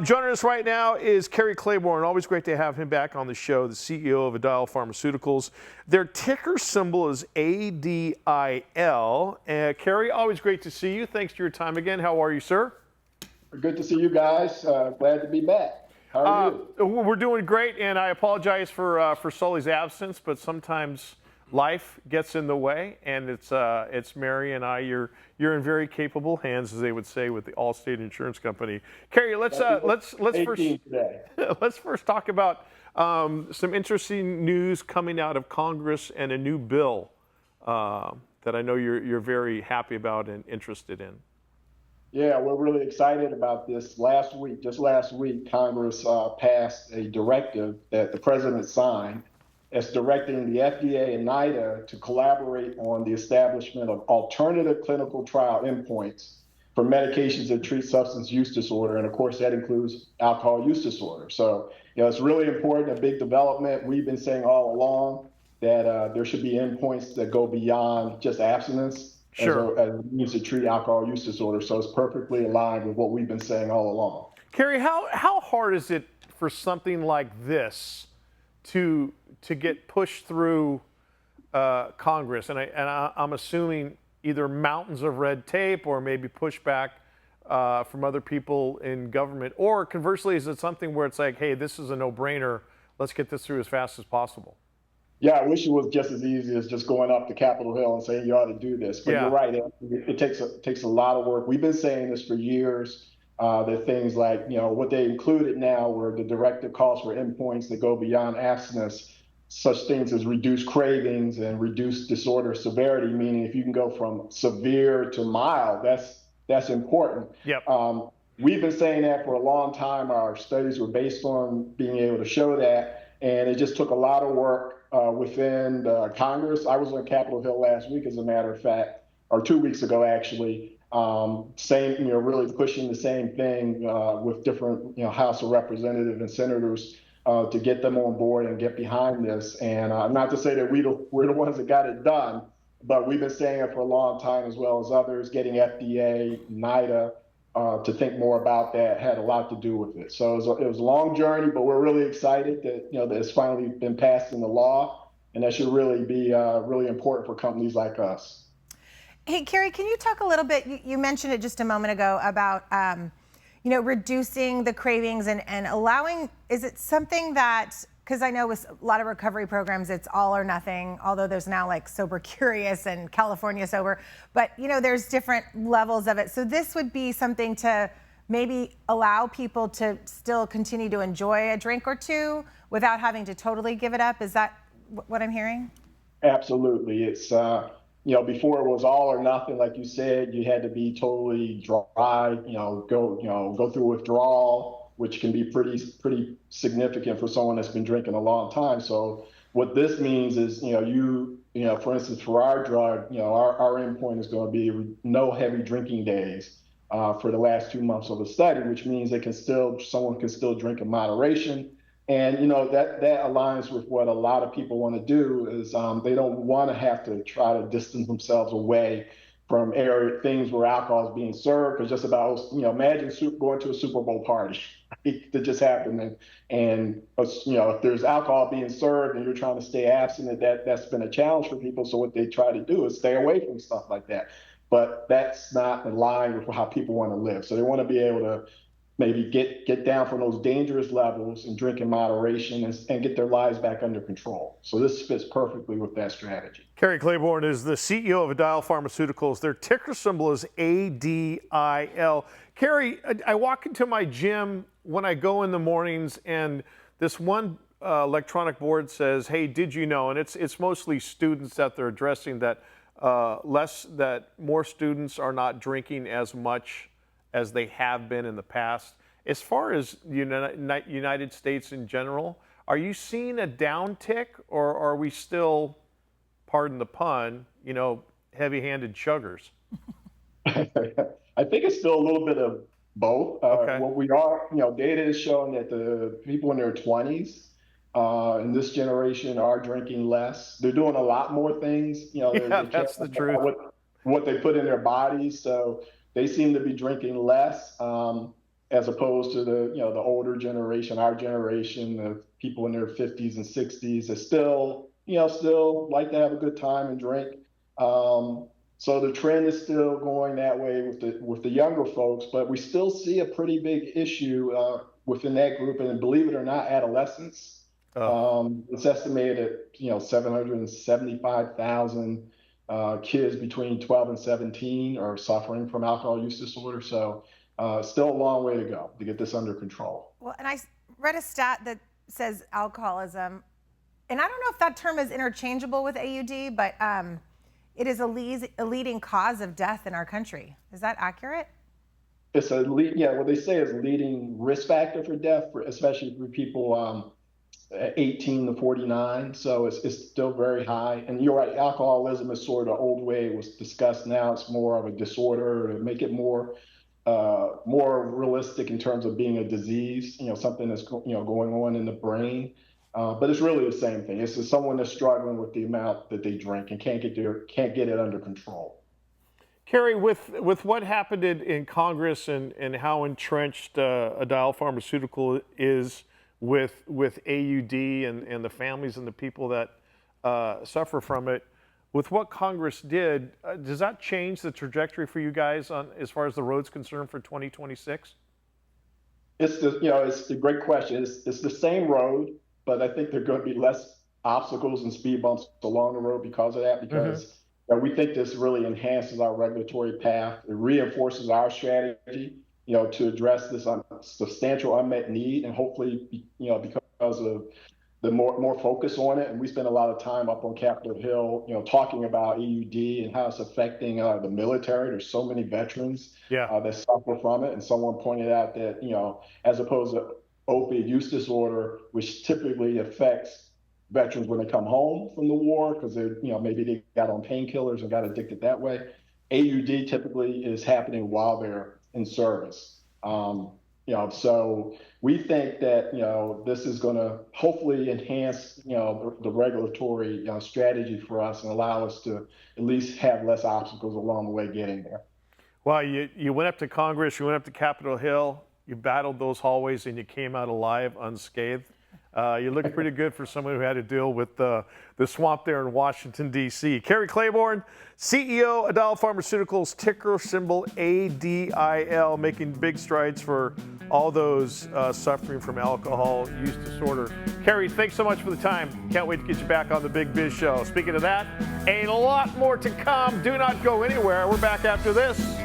Joining us right now is Cary Claiborne. Always great to have him back on the show, the CEO of Adial Pharmaceuticals. Their ticker symbol is ADIL. Cary, always great to see you. Thanks for your time again. How are you, sir? Good to see you guys. Glad to be back. How are you? We're doing great, and I apologize for Sully's absence, but sometimes life gets in the way, and it's Mary and I. You're in very capable hands, as they would say, with the Allstate Insurance Company. Cary, let's first talk about some interesting news coming out of Congress and a new bill that I know you're very happy about and interested in. Yeah, we're really excited about this. Just last week, Congress passed a directive that the president signed. It's directing the FDA and NIDA to collaborate on the establishment of alternative clinical trial endpoints for medications that treat substance use disorder. And of course, that includes alcohol use disorder. So, it's really important, a big development. We've been saying all along that there should be endpoints that go beyond just abstinence. Sure. As a means to treat alcohol use disorder. So it's perfectly aligned with what we've been saying all along. Cary, how hard is it for something like this to get pushed through Congress? And I'm assuming either mountains of red tape or maybe pushback from other people in government, or conversely, is it something where it's like, hey, this is a no-brainer, let's get this through as fast as possible? Yeah, I wish it was just as easy as just going up to Capitol Hill and saying you ought to do this. But You're right, it takes a lot of work. We've been saying this for years. That things like, what they included now were the directive calls for endpoints that go beyond abstinence, such things as reduced cravings and reduced disorder severity, meaning if you can go from severe to mild, that's important. Yep. We've been saying that for a long time. Our studies were based on being able to show that, and it just took a lot of work within Congress. I was on Capitol Hill last week, as a matter of fact, or 2 weeks ago, actually. Really pushing the same thing with different, House of Representatives and senators to get them on board and get behind this. And not to say that we're the ones that got it done, but we've been saying it for a long time, as well as others. Getting FDA, NIDA to think more about that had a lot to do with it. So it was a long journey, but we're really excited that that it's finally been passed into law, and that should really be really important for companies like us. Hey, Cary, can you talk a little bit, you mentioned it just a moment ago about, reducing the cravings and allowing, is it something that, because I know with a lot of recovery programs, it's all or nothing, although there's now like Sober Curious and California Sober, but there's different levels of it. So this would be something to maybe allow people to still continue to enjoy a drink or two without having to totally give it up. Is that what I'm hearing? Absolutely. It's, before it was all or nothing, like you said. You had to be totally dry, go through withdrawal, which can be pretty significant for someone that's been drinking a long time. So what this means is, for instance, for our drug, our endpoint is going to be no heavy drinking days for the last 2 months of the study, which means someone can still drink in moderation. And that aligns with what a lot of people want to do. Is they don't want to have to try to distance themselves away from things where alcohol is being served. Because just about, imagine going to a Super Bowl party that just happened, and if there's alcohol being served and you're trying to stay abstinent, that's been a challenge for people. So what they try to do is stay away from stuff like that. But that's not in line with how people want to live. So they want to be able to maybe get down from those dangerous levels and drink in moderation and get their lives back under control. So this fits perfectly with that strategy. Cary Claiborne is the CEO of Adial Pharmaceuticals. Their ticker symbol is ADIL. Cary, I walk into my gym when I go in the mornings, and this one electronic board says, hey, did you know? And it's mostly students that they're addressing that more students are not drinking as much as they have been in the past. As far as United States in general, are you seeing a downtick, or are we still, pardon the pun, heavy-handed chuggers? I think it's still a little bit of both. Okay. What we are, data is showing that the people in their 20s in this generation are drinking less. They're doing a lot more things. That's the truth. What they put in their bodies. So they seem to be drinking less. as opposed to the older generation, our generation, the people in their 50s and 60s that still like to have a good time and drink. So the trend is still going that way with the younger folks, but we still see a pretty big issue within that group, and believe it or not, adolescents. It's estimated at 775,000 kids between 12 and 17 are suffering from alcohol use disorder. So still a long way to go to get this under control. Well, and I read a stat that says alcoholism, and I don't know if that term is interchangeable with AUD, but it is a leading cause of death in our country. Is that accurate? It's what they say is leading risk factor for death, especially for people 18 to 49. So it's still very high. And you're right, alcoholism is sort of the old way it was discussed. Now it's more of a disorder to make it more realistic in terms of being a disease, something that's going on in the brain. But it's really the same thing. It's just someone that's struggling with the amount that they drink and can't get it under control. Cary, with what happened in Congress and how entrenched Adial Pharmaceutical is with AUD and the families and the people that suffer from it, with what Congress did, does that change the trajectory for you guys as far as the road's concerned for 2026? It's a great question. It's the same road, but I think there are going to be less obstacles and speed bumps along the road because of that, because we think this really enhances our regulatory path. It reinforces our strategy, to address this substantial unmet need, and hopefully, because of the more focus on it. And we spend a lot of time up on Capitol Hill, talking about AUD and how it's affecting the military. There's so many veterans that suffer from it. And someone pointed out that, as opposed to opiate use disorder, which typically affects veterans when they come home from the war, because maybe they got on painkillers and got addicted that way. AUD typically is happening while they're in service. So we think that, this is going to hopefully enhance, the regulatory strategy for us and allow us to at least have less obstacles along the way getting there. Well, you went up to Congress, you went up to Capitol Hill, you battled those hallways, and you came out alive, unscathed. You look pretty good for someone who had to deal with the swamp there in Washington, D.C. Cary Claiborne, CEO, Adial Pharmaceuticals, ticker symbol ADIL, making big strides for all those suffering from alcohol use disorder. Cary, thanks so much for the time. Can't wait to get you back on the Big Biz Show. Speaking of that, a lot more to come. Do not go anywhere. We're back after this.